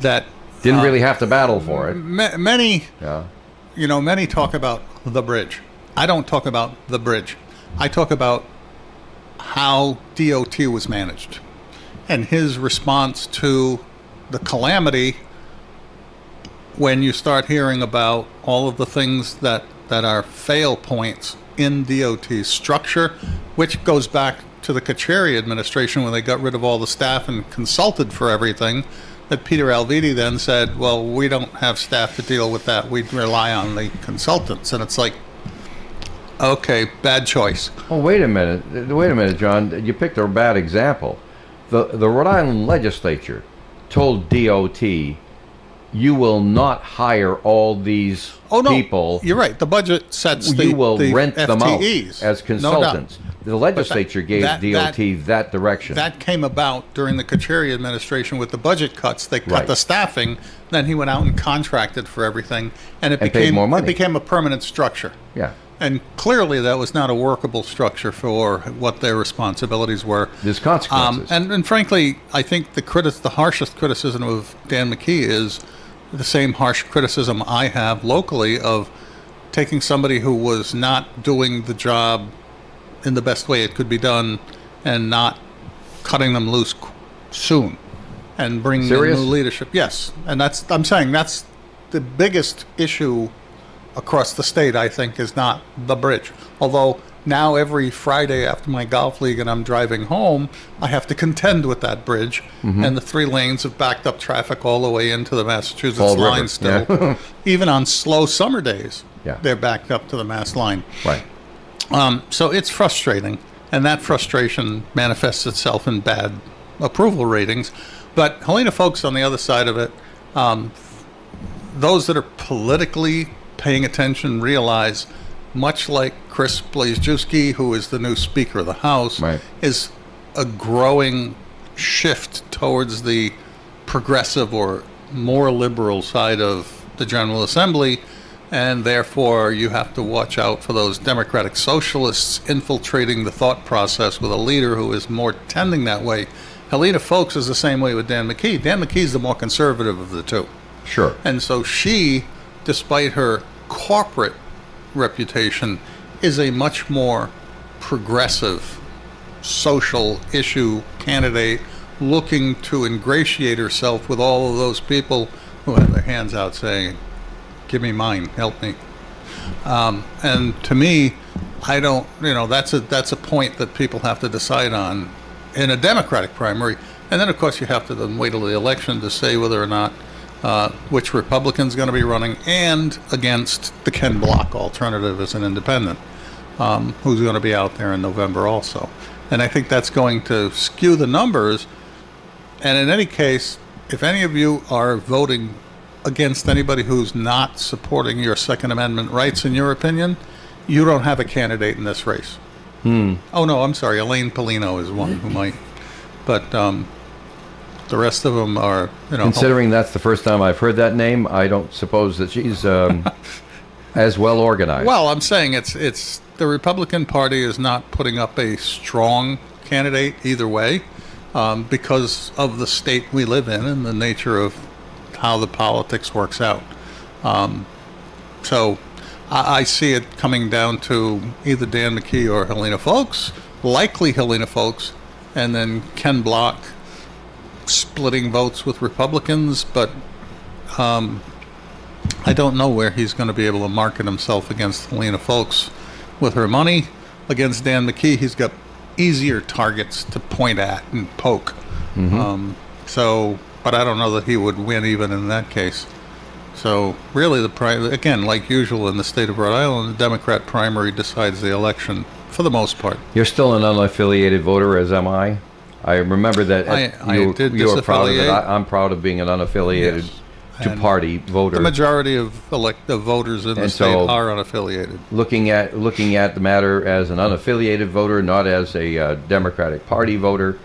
S2: that
S3: didn't really have to battle for it.
S2: Many talk about the bridge. I don't talk about the bridge. I talk about how DOT was managed and his response to the calamity when you start hearing about all of the things that are fail points in DOT's structure, which goes back to the Kacheri administration when they got rid of all the staff and consulted for everything, that Peter Alviti then said, well, we don't have staff to deal with that. We rely on the consultants. And it's like, okay, bad choice.
S3: Oh, wait a minute, John. You picked a bad example. The Rhode Island legislature told DOT, you will not hire all these people.
S2: You're right. The budget sets
S3: you will rent
S2: FTEs.
S3: them out as consultants. The legislature gave DOT that direction.
S2: That came about during the Kacheri administration with the budget cuts. They cut
S3: Right.
S2: the staffing. Then he went out and contracted for everything, and
S3: And paid more money.
S2: It became a permanent structure.
S3: Yeah.
S2: And clearly, that was not a workable structure for what their responsibilities were.
S3: There's consequences.
S2: And frankly, I think the harshest criticism of Dan McKee is the same harsh criticism I have locally of taking somebody who was not doing the job in the best way it could be done and not cutting them loose soon and bringing in
S3: Serious?
S2: new leadership. Yes, and I'm saying that's the biggest issue across the state, I think, is not the bridge. Although now every Friday after my golf league and I'm driving home, I have to contend with that bridge. And the 3 lanes have backed up traffic all the way into the Massachusetts
S3: Fall
S2: line
S3: River,
S2: still.
S3: yeah.
S2: Even on slow summer days,
S3: Yeah.
S2: they're backed up to the Mass line.
S3: Right.
S2: So it's frustrating, and that frustration manifests itself in bad approval ratings. But Helena folks on the other side of it, those that are politically paying attention realize, much like Chris Blazejewski, who is the new Speaker of the House,
S3: Right.
S2: is a growing shift towards the progressive or more liberal side of the General Assembly, and therefore you have to watch out for those Democratic socialists infiltrating the thought process with a leader who is more tending that way. Helena Folks is the same way with Dan McKee. Dan McKee's the more conservative of the two.
S3: Sure.
S2: And so she, despite her corporate reputation, is a much more progressive social issue candidate looking to ingratiate herself with all of those people who have their hands out saying, give me mine, help me. And to me, I don't, that's a point that people have to decide on in a Democratic primary. And then, of course, you have to then wait till the election to say whether or not which Republican's going to be running, and against the Ken Block alternative as an independent, who's going to be out there in November also. And I think that's going to skew the numbers. And in any case, if any of you are voting against anybody who's not supporting your Second Amendment rights, in your opinion, you don't have a candidate in this race. Oh, no, I'm sorry. Elaine Polino is one who might. But the rest of them are,
S3: Considering that's the first time I've heard that name, I don't suppose that she's as well organized.
S2: Well, I'm saying it's the Republican Party is not putting up a strong candidate either way, because of the state we live in and the nature of how the politics works out. So I see it coming down to either Dan McKee or Helena Folks, likely Helena Folks, and then Ken Block splitting votes with Republicans, but I don't know where he's going to be able to market himself against Helena Folks with her money. Against Dan McKee, he's got easier targets to point at and poke. But I don't know that he would win even in that case. So really, again, like usual in the state of Rhode Island, the Democrat primary decides the election for the most part.
S3: You're still an unaffiliated voter, as am I. I remember that
S2: I did
S3: you are proud of it.
S2: disaffiliate.
S3: I'm proud of being an unaffiliated
S2: Yes.
S3: to
S2: And
S3: party voter.
S2: The majority of elective voters in the
S3: And
S2: state
S3: so-
S2: are unaffiliated.
S3: looking at the matter as an unaffiliated voter, not as a Democratic Party voter.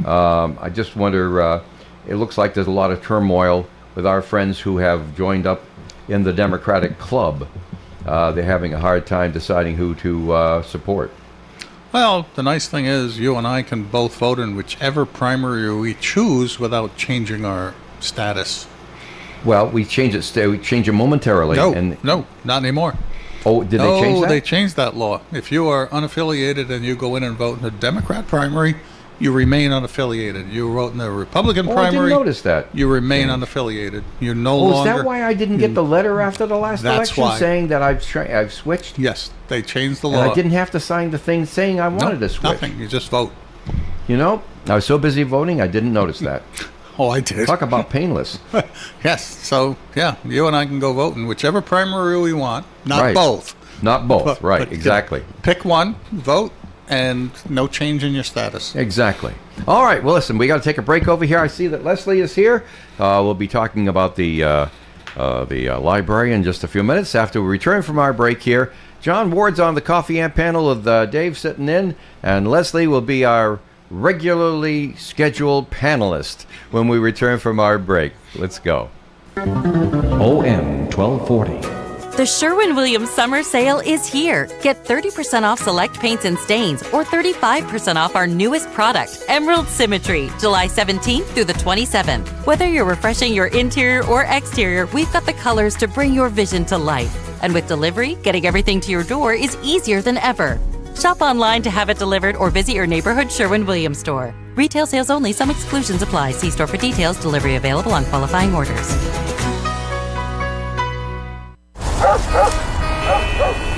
S3: I just wonder. It looks like there's a lot of turmoil with our friends who have joined up in the Democratic Club. They're having a hard time deciding who to support.
S2: Well, the nice thing is you and I can both vote in whichever primary we choose without changing our status.
S3: Well, we change it. We change it momentarily.
S2: No, not anymore.
S3: Oh, did they change that?
S2: They changed that law. If you are unaffiliated and you go in and vote in a Democrat primary, you remain unaffiliated. You vote in the Republican
S3: Oh, I
S2: primary.
S3: didn't notice that.
S2: You remain unaffiliated. You're no
S3: Oh,
S2: longer.
S3: is that why I didn't get the letter after the last
S2: That's
S3: election
S2: why.
S3: saying that I've switched?
S2: Yes, they changed the
S3: And
S2: law.
S3: I didn't have to sign the thing saying I wanted to switch.
S2: Nothing. You just vote.
S3: You know, I was so busy voting, I didn't notice that.
S2: Oh, I did.
S3: Talk about painless.
S2: Yes. So yeah, you and I can go vote in whichever primary we want. Not
S3: Right.
S2: both.
S3: Not both,
S2: But-
S3: right,
S2: but
S3: exactly.
S2: Pick one, vote, and no change in your status.
S3: Exactly. All right, well, listen, we got to take a break over here. I see that Leslie is here. We'll be talking about the library in just a few minutes after we return from our break here. John Ward's on the Coffee Amp panel with Dave sitting in, and Leslie will be our regularly scheduled panelist when we return from our break. Let's go.
S8: OM 1240.
S9: The Sherwin-Williams Summer Sale is here. Get 30% off select paints and stains or 35% off our newest product, Emerald Symmetry, July 17th through the 27th. Whether you're refreshing your interior or exterior, we've got the colors to bring your vision to life. And with delivery, getting everything to your door is easier than ever. Shop online to have it delivered or visit your neighborhood Sherwin-Williams store. Retail sales only. Some exclusions apply. See store for details. Delivery available on qualifying orders.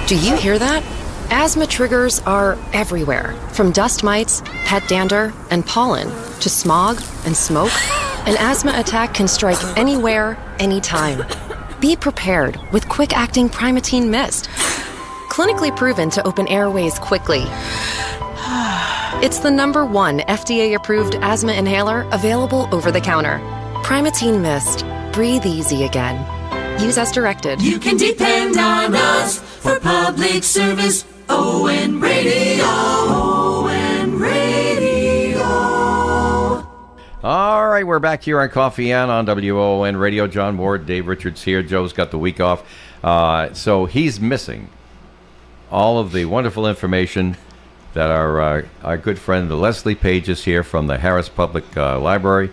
S10: Do you hear that? Asthma triggers are everywhere, from dust mites, pet dander, and pollen, to smog and smoke. An asthma attack can strike anywhere, anytime. Be prepared with quick-acting Primatene Mist. Clinically proven to open airways quickly. It's the #1 FDA-approved asthma inhaler available over the counter. Primatene Mist. Breathe easy again. Use as directed.
S11: You can depend on us for public service. ON Radio. ON Radio.
S3: All right, we're back here on Coffee Ann on WON Radio. John Ward, Dave Richards here. Joe's got the week off. So he's missing all of the wonderful information that our good friend Leslie Page is here from the Harris Public Library,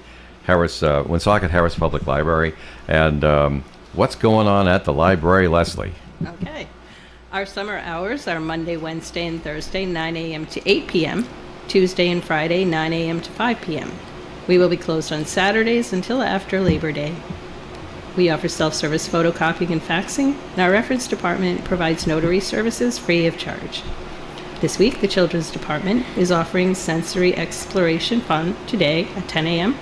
S3: Woonsocket Harris Public Library. And what's going on at the library, Leslie?
S12: Okay. Our summer hours are Monday, Wednesday, and Thursday, 9 a.m. to 8 p.m., Tuesday and Friday, 9 a.m. to 5 p.m. We will be closed on Saturdays until after Labor Day. We offer self-service photocopying and faxing, and our reference department provides notary services free of charge. This week, the Children's Department is offering Sensory Exploration Fun today at 10 a.m.,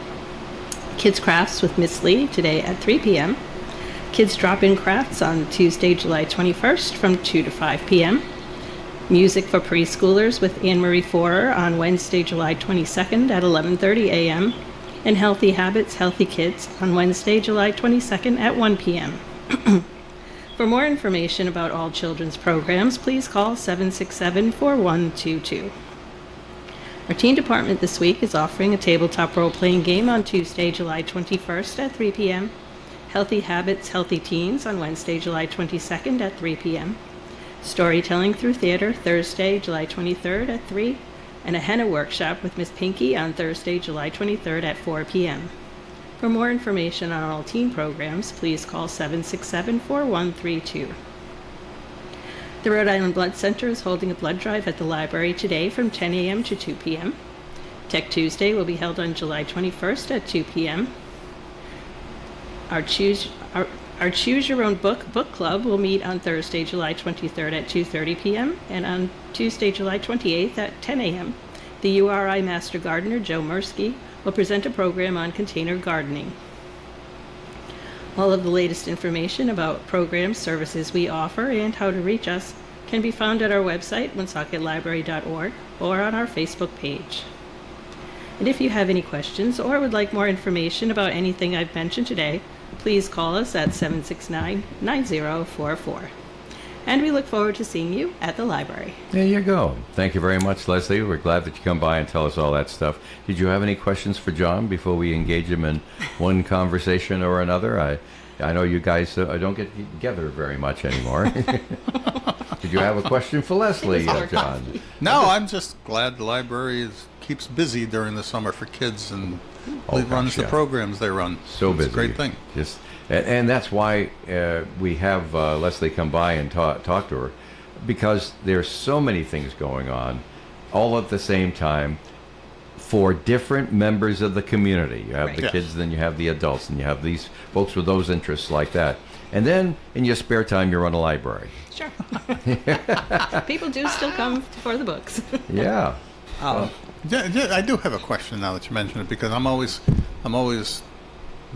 S12: Kids Crafts with Miss Lee today at 3 p.m., Kids Drop-In Crafts on Tuesday, July 21st from 2 to 5 p.m., Music for Preschoolers with Anne-Marie Forer on Wednesday, July 22nd at 11:30 a.m., and Healthy Habits, Healthy Kids on Wednesday, July 22nd at 1 p.m. For more information about all children's programs, please call 767-4122. Our teen department this week is offering a tabletop role-playing game on Tuesday, July 21st at 3 p.m., Healthy Habits, Healthy Teens on Wednesday, July 22nd at 3 p.m., Storytelling Through Theater Thursday, July 23rd at 3, and a henna workshop with Miss Pinky on Thursday, July 23rd at 4 p.m. For more information on all teen programs, please call 767-4132. The Rhode Island Blood Center is holding a blood drive at the library today from 10 a.m. to 2 p.m. Tech Tuesday will be held on July 21st at 2 p.m. Our Choose Your Own Book Club will meet on Thursday, July 23rd at 2:30 p.m. and on Tuesday, July 28th at 10 a.m. The URI Master Gardener, Joe Mursky, will present a program on container gardening. All of the latest information about programs, services we offer, and how to reach us can be found at our website, woonsocketlibrary.org, or on our Facebook page. And if you have any questions or would like more information about anything I've mentioned today, please call us at 769-9044. And we look forward to seeing you at the library.
S3: There you go. Thank you very much, Leslie. We're glad that you come by and tell us all that stuff. Did you have any questions for John before we engage him in one conversation or another? I know you guys don't get together very much anymore. Did you have a question for Leslie, John?
S2: No, I'm just glad the library keeps busy during the summer for kids and runs the programs they run.
S3: So busy.
S2: It's a great thing.
S3: And that's why we have Leslie come by and talk to her, because there's so many things going on all at the same time. for different members of the community. You have
S12: Right.
S3: the
S2: Yes.
S3: kids, then you have the adults, and you have these folks with those interests like that. And then in your spare time, you run a library.
S12: Sure. People do still come for the books.
S3: Yeah.
S2: I do have a question now that you mention it, because I'm always,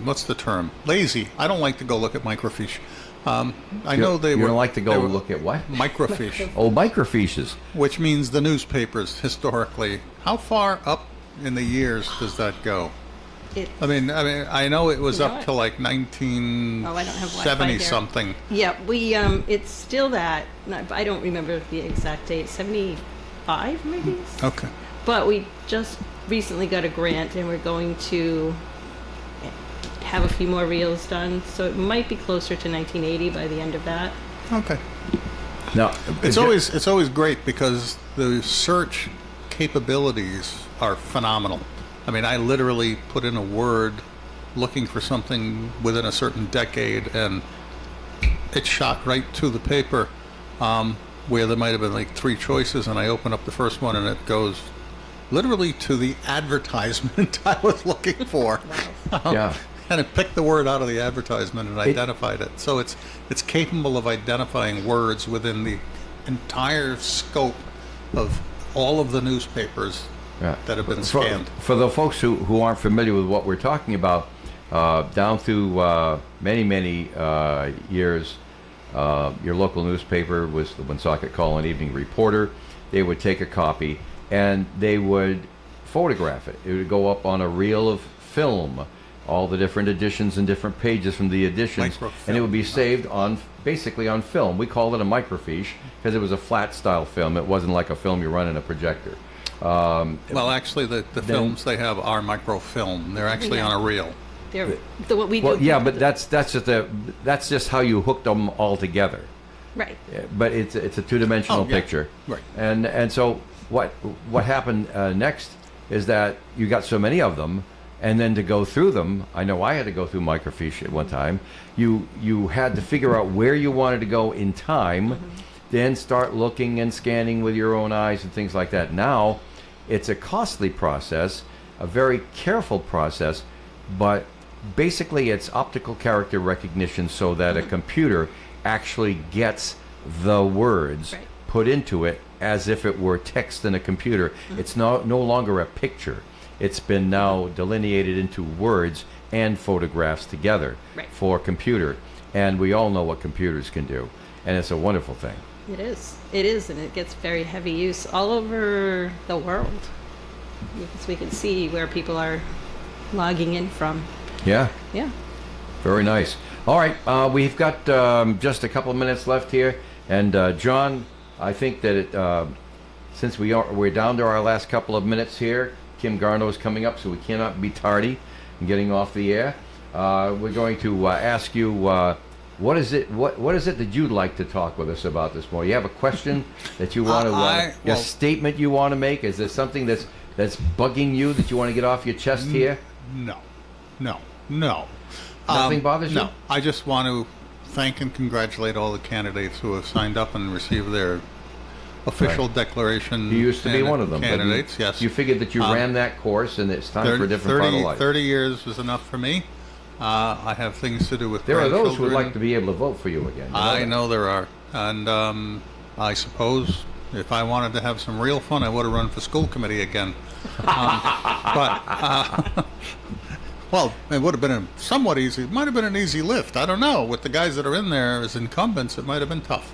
S2: what's the term? Lazy. I don't like to go look at microfiche. I know they
S3: You
S2: were.
S3: don't like to
S2: they
S3: go
S2: were
S3: look at what?
S2: microfiche,
S3: Oh, microfiches.
S2: which means the newspapers historically. How far up in the years does that go?
S12: It,
S2: I know it was
S12: You know
S2: up
S12: what?
S2: to like
S12: Oh, I don't have Wi-Fi
S2: 1970
S12: here.
S2: something.
S12: yeah, we it's still that. I don't remember the exact date. 75 maybe.
S2: Okay.
S12: But we just recently got a grant, and we're going to have a few more reels done. So it might be closer to 1980 by the end of that.
S2: Okay.
S3: Now,
S2: It's always great because the search capabilities are phenomenal. I mean, I literally put in a word looking for something within a certain decade, and it shot right to the paper, where there might have been like 3 choices, and I open up the first one, and it goes literally to the advertisement I was looking for.
S3: Yeah.
S2: And it picked the word out of the advertisement and identified it. So it's capable of identifying words within the entire scope of all of the newspapers
S3: Yeah.
S2: that have been
S3: For-
S2: scanned.
S3: For the folks who aren't familiar with what we're talking about, down through many years, your local newspaper was the Woonsocket Call-In Evening Reporter. They would take a copy and they would photograph it. It would go up on a reel of film, all the different editions and different pages from the editions, and it would be saved on basically on film. We call it a microfiche because it was a flat style film. It wasn't like a film you run in a projector.
S2: Well, actually, the films they have are microfilm. They're actually
S12: Yeah.
S2: on a reel.
S12: They're, what we
S3: Well,
S12: do.
S3: yeah, but that's just how you hooked them all together.
S12: Right.
S3: But it's a two-dimensional
S2: Oh, yeah.
S3: picture,
S2: Right.
S3: And so what happened next is that you got so many of them, and then to go through them, I know I had to go through microfiche at one time. You had to figure out where you wanted to go in time, then start looking and scanning with your own eyes and things like that. Now, it's a costly process, a very careful process, but basically it's optical character recognition so that a computer actually gets the words
S12: Right.
S3: put into it as if it were text in a computer. It's no longer a picture. It's been now delineated into words and photographs together
S12: Right.
S3: for computer. And we all know what computers can do. And it's a wonderful thing.
S12: It is. It is, and it gets very heavy use all over the world. Because we can see where people are logging in from.
S3: Yeah.
S12: Yeah.
S3: Very nice. All right, we've got just a couple of minutes left here, and John, I think that since we're down to our last couple of minutes here, Kim Garneau is coming up, so we cannot be tardy in getting off the air. We're going to ask you what is it that you'd like to talk with us about this morning? You have a question that you want to, a statement you want to make? Is there something that's bugging you that you want to get off your chest here?
S2: No.
S3: Nothing bothers you?
S2: No. I just want to thank and congratulate all the candidates who have signed up and received their official declaration.
S3: You used to be one of them. but
S2: Candidates, yes.
S3: You figured that you ran that course, and it's time for a different part of life.
S2: 30 years was enough for me. I have things to do with
S3: There are those who would
S2: grandchildren.
S3: like to be able to vote for you again.
S2: I know there are. And I suppose if I wanted to have some real fun, I would have run for school committee again. Well, it would have been somewhat easy. It might have been an easy lift. I don't know. With the guys that are in there as incumbents, it might have been tough.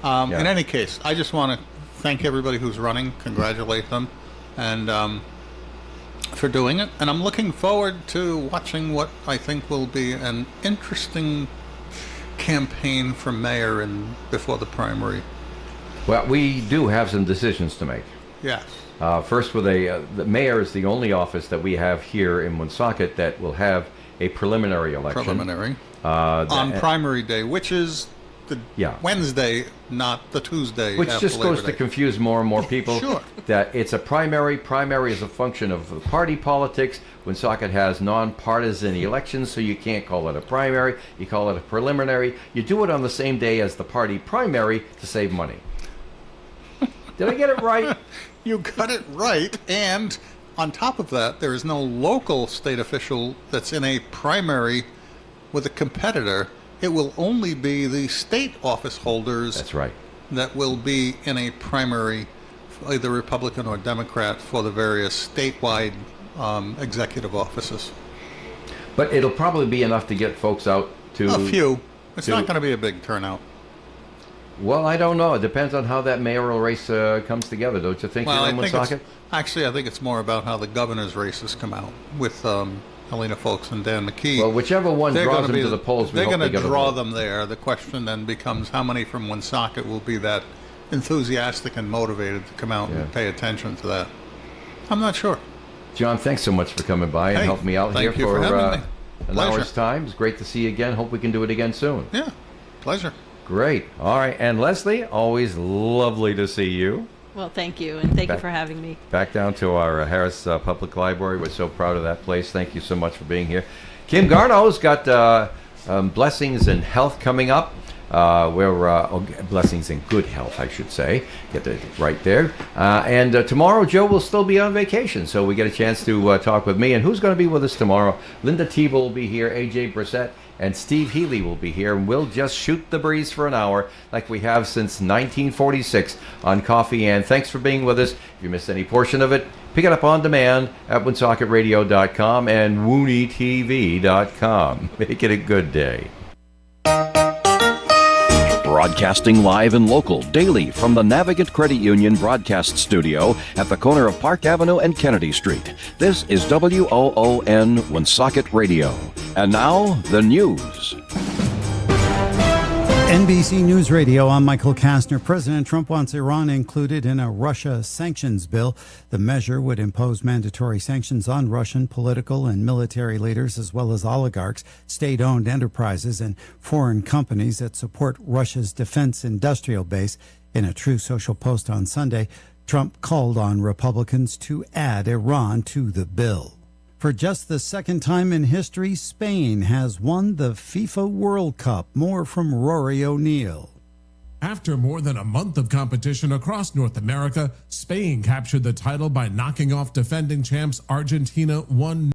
S2: In any case, I just want to thank everybody who's running, congratulate them, and for doing it. And I'm looking forward to watching what I think will be an interesting campaign for mayor before the primary.
S3: Well, we do have some decisions to make.
S2: Yes.
S3: First, the mayor is the only office that we have here in Woonsocket that will have a preliminary election.
S2: Preliminary. On primary day, which is the Wednesday, not the Tuesday.
S3: Which
S2: after
S3: just
S2: Labor
S3: goes
S2: Day.
S3: to confuse more and more people.
S2: Sure.
S3: That it's a primary. Primary is a function of party politics. Woonsocket has nonpartisan elections, so you can't call it a primary. You call it a preliminary. You do it on the same day as the party primary to save money. Did I get it right?
S2: You got it right, and on top of that, there is no local state official that's in a primary with a competitor. It will only be the state office holders.
S3: That's right.
S2: That will be in a primary, either Republican or Democrat, for the various statewide executive offices.
S3: But it'll probably be enough to get folks out to...
S2: A few. It's not going to be a big turnout.
S3: Well, I don't know. It depends on how that mayoral race comes together, don't you think?
S2: Well,
S3: I
S2: think it's more about how the governor's races come out with Helena Foulkes and Dan McKee.
S3: Well, whichever one draws them to the polls,
S2: they're going to draw them there. The question then becomes how many from Woonsocket will be that enthusiastic and motivated to come out and pay attention to that. I'm not sure.
S3: John, thanks so much for coming by and helping me out here for
S2: an
S3: hour's time. It's great to see you again. Hope we can do it again soon.
S2: Yeah, pleasure.
S3: Great. All right. And Leslie, always lovely to see you.
S12: Well, thank you, and thank you for having me.
S3: Back down to our Harris Public Library. We're so proud of that place. Thank you so much for being here. Kim Garneau's got Blessings in Health coming up. Blessings in Good Health, I should say. Get it right there. And tomorrow, Joe will still be on vacation, so we get a chance to talk with me. And who's going to be with us tomorrow? Linda Teeble will be here, AJ Brissett, and Steve Healy will be here, and we'll just shoot the breeze for an hour like we have since 1946 on Coffee and. Thanks for being with us. If you missed any portion of it, pick it up on demand at WoonSocketRadio.com and WooneyTV.com. Make it a good day.
S5: Broadcasting live and local daily from the Navigant Credit Union broadcast studio at the corner of Park Avenue and Kennedy Street. This is WOON Woonsocket Radio. And now, the news.
S13: NBC News Radio, I'm Michael Kastner. President Trump wants Iran included in a Russia sanctions bill. The measure would impose mandatory sanctions on Russian political and military leaders, as well as oligarchs, state-owned enterprises, and foreign companies that support Russia's defense industrial base. In a True Social post on Sunday, Trump called on Republicans to add Iran to the bill. For just the second time in history, Spain has won the FIFA World Cup. More from Rory O'Neill.
S14: After more than a month of competition across North America, Spain captured the title by knocking off defending champs Argentina 1-0.